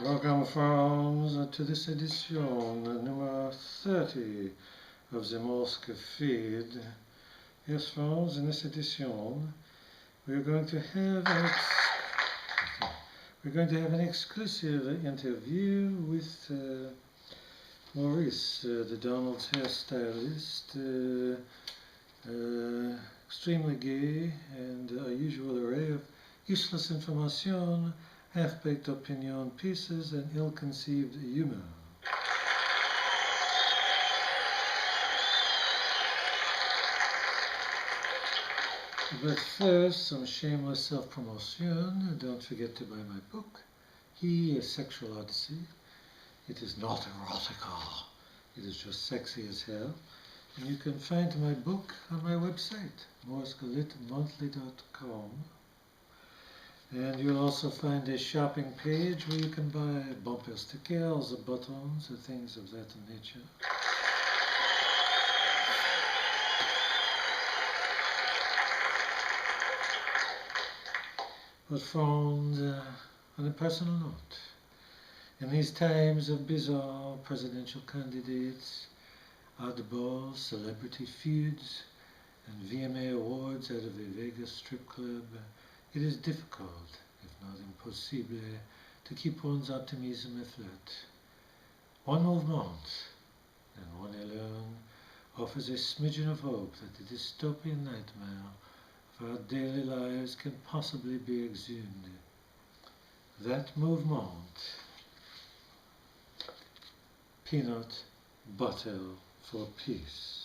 Welcome, friends, to this edition, number 30 of the Morsk Feed. Yes, friends, in this edition, we're going to have an exclusive interview with Maurice, the Donald's hairstylist, extremely gay, and a usual array of useless information, half-baked opinion pieces, and ill-conceived humor. But first, some shameless self-promotion. Don't forget to buy my book, He, A Sexual Odyssey. It is not erotica. It is just sexy as hell. And you can find my book on my website, morskalitmonthly.com. And you'll also find a shopping page where you can buy bumper stickers, or buttons, or things of that nature. But friends, on a personal note, in these times of bizarre presidential candidates, oddball celebrity feuds, and VMA awards out of a Vegas strip club, it is difficult, if not impossible, to keep one's optimism afloat. One movement, and one alone, offers a smidgen of hope that the dystopian nightmare of our daily lives can possibly be exhumed. That movement, peanut butter for peace.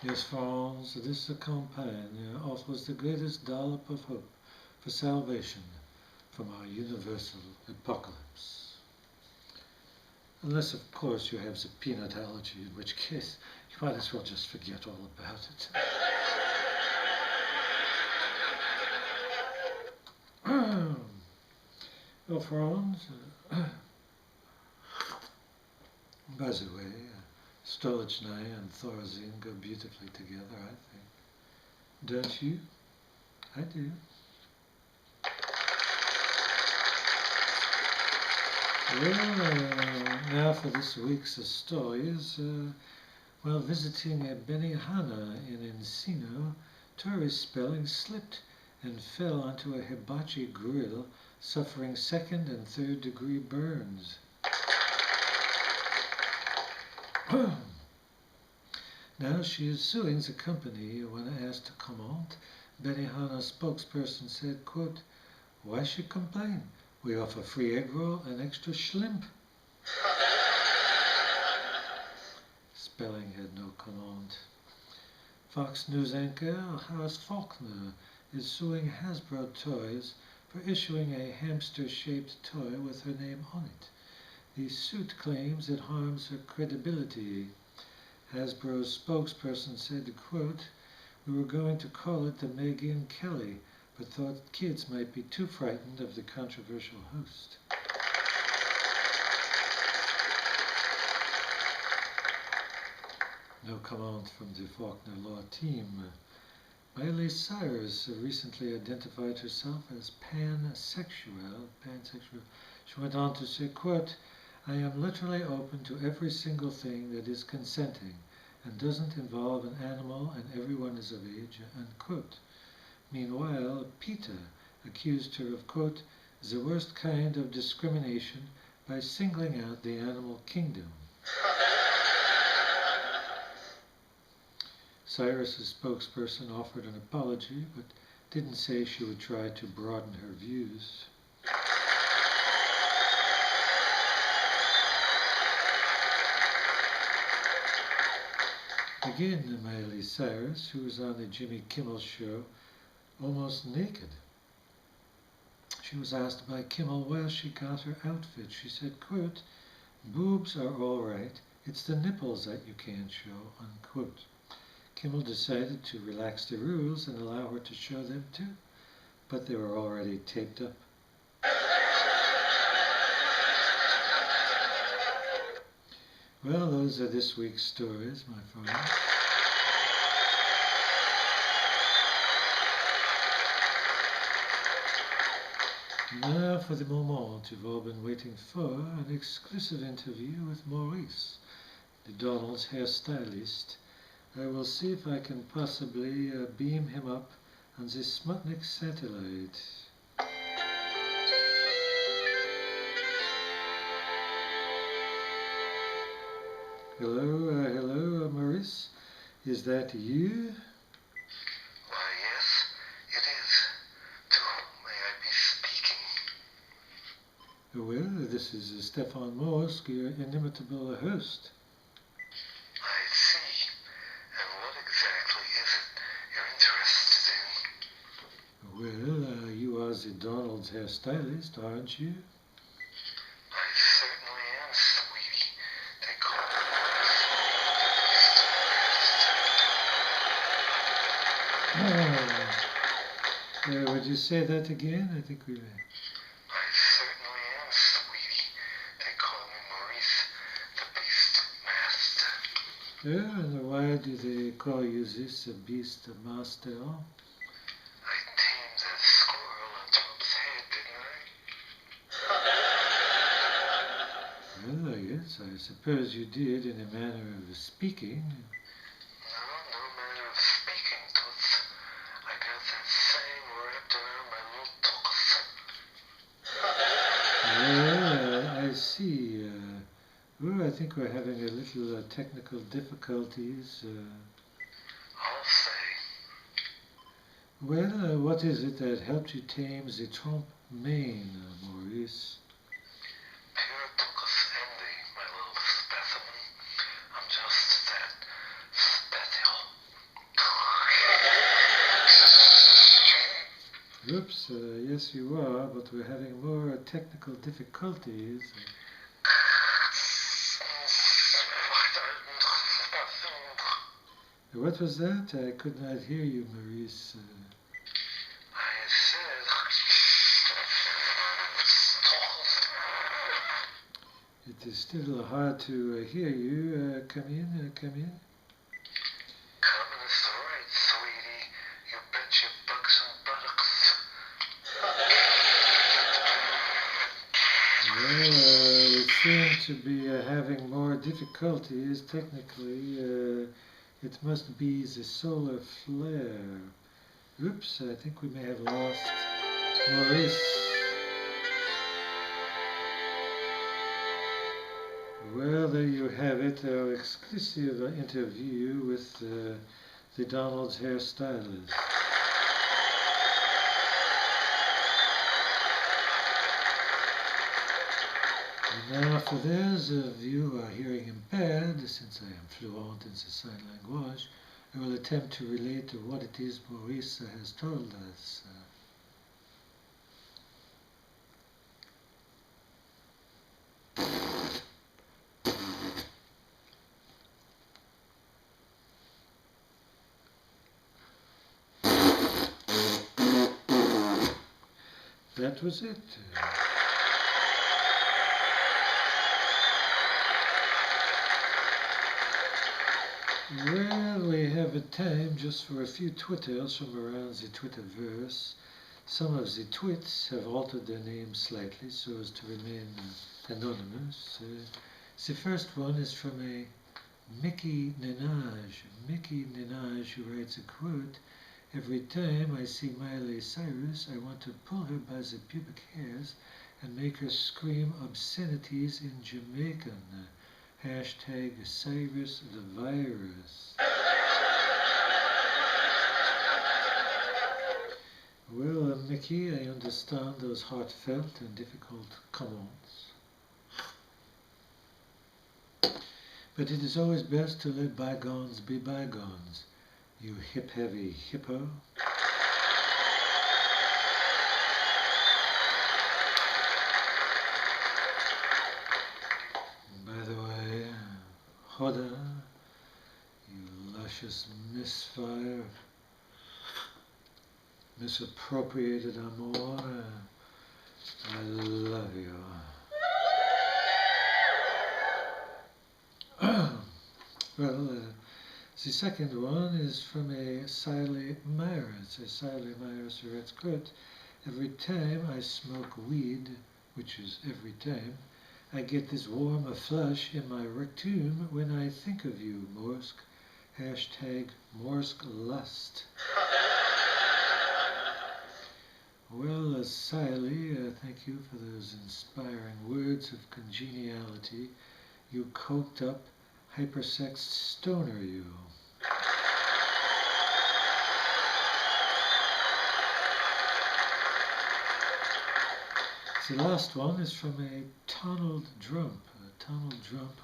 Yes, friends, this campaign offers the greatest dollop of hope for salvation from our universal apocalypse. Unless, of course, you have the peanut allergy, in which case you might as well just forget all about it. Well, friends, by the way, Stolichnaya and Thorazine go beautifully together, I think. Don't you? I do. Well, now for this week's stories. While visiting Benihana in Encino, tourist spelling slipped and fell onto a hibachi grill, suffering 2nd and 3rd degree burns. Now she is suing the company. When asked to comment, Benihana spokesperson said, quote, "Why should complain? We offer free egg roll and extra shrimp." Spelling had no comment. Fox News anchor Horace Faulkner is suing Hasbro Toys for issuing a hamster-shaped toy with her name on it. The suit claims it harms her credibility. Hasbro's spokesperson said, quote, "We were going to call it the Megyn and Kelly, but thought kids might be too frightened of the controversial host." No comment from the Faulkner law team. Miley Cyrus recently identified herself as pansexual. She went on to say, quote, "I am literally open to every single thing that is consenting and doesn't involve an animal, and everyone is of age," unquote. Meanwhile, PETA accused her of, quote, "the worst kind of discrimination by singling out the animal kingdom." Cyrus's spokesperson offered an apology, but didn't say she would try to broaden her views. Again, Miley Cyrus, who was on the Jimmy Kimmel show, almost naked. She was asked by Kimmel where she got her outfit. She said, quote, "Boobs are all right. It's the nipples that you can't show," unquote. Kimmel decided to relax the rules and allow her to show them too, but they were already taped up. Well, those are this week's stories, my friends. Now for the moment you've all been waiting for, an exclusive interview with Maurice, the Donald's hairstylist. I will see if I can possibly beam him up on the Sputnik satellite. Hello, Maurice. Is that you? Why, yes, it is. To whom may I be speaking? Well, this is Stephan Morsk, your inimitable host. I see. And what exactly is it you're interested in? Well, you are the Donald's hairstylist, aren't you? I certainly am, sweetie. They call me Oh. Would you say that again? I think we may. I certainly am, sweetie. They call me Maurice, the Beast Master. Yeah, and why do they call you this, a Beast Master? I tamed that squirrel on Trump's head, didn't I? Well, yes, I suppose you did in a manner of speaking. No manner of speaking, Toots. I got that same wrapped around my little Well, tuchus. I see. I think we're having a little technical difficulties. I'll say. Well, what is it that helped you tame the Trump mane, Maurice? Pure tuchus envy, my little specimen. I'm just that special. Oops, yes you are, but we're having more technical difficulties. What was that? I could not hear you, Maurice. I said. It is still hard to hear you. Come in, come in. Coming is right, sweetie. You bet your bucks and buttocks. Well, we seem to be having more difficulties. Technically, it must be the solar flare. Oops, I think we may have lost Maurice. Well, there you have it, our exclusive interview with the Donald's hairstylist. Now, for those of you who are hearing impaired, since I am fluent in the sign language, I will attempt to relate to what it is Maurice has told us. That was it. Well, we have a time just for a few twitters from around the Twitterverse. Some of the twits have altered their names slightly so as to remain anonymous. The first one is from a Mickey Nenage. Mickey Nenage, who writes a quote, "Every time I see Miley Cyrus, I want to pull her by the pubic hairs and make her scream obscenities in Jamaican. Hashtag Cyrus the Virus." Well, Mickey, I understand those heartfelt and difficult comments. But it is always best to let bygones be bygones, you hip-heavy hippo. Hoda, you luscious misfire, misappropriated amour. I love you. Well, the second one is from a Sally Myers. A Sally Myers who writes, quote, every time I smoke weed, which is every time, I get this warm flush in my rectum when I think of you, Morsk. Hashtag Morsk Lust. Well, Sally, thank you for those inspiring words of congeniality. You coked up, hypersexed stoner, you. The last one is from a Donald Trump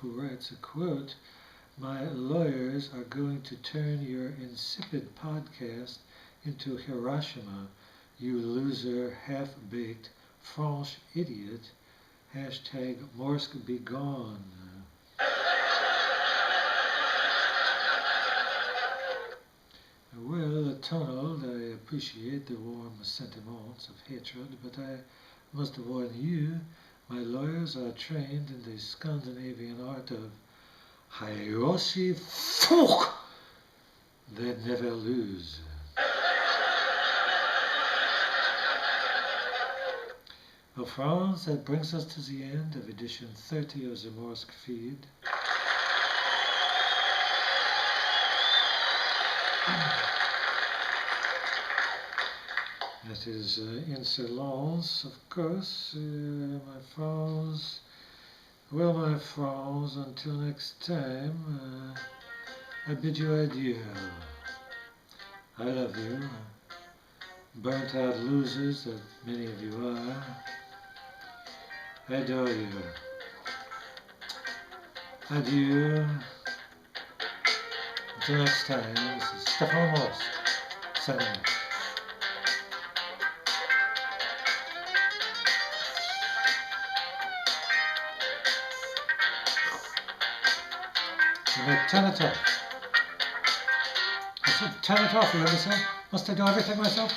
who writes a quote, my lawyers are going to turn your insipid podcast into Hiroshima, you loser, half-baked, French idiot. Hashtag Morsk be gone. Well, Donald, I appreciate the warm sentiments of hatred, but I must warn you, my lawyers are trained in the Scandinavian art of Hiroshi Fuck! They never lose. Well, friends, that brings us to the end of edition 30 of the Morsk Feed. That is in silence, of course, my friends. Well, my friends, until next time, I bid you adieu. I love you, burnt out losers that many of you are. I adore you. Adieu. Until next time, this is Stephan Morsk, signing off. You may turn it off. I said turn it off, you understand? Must I do everything myself?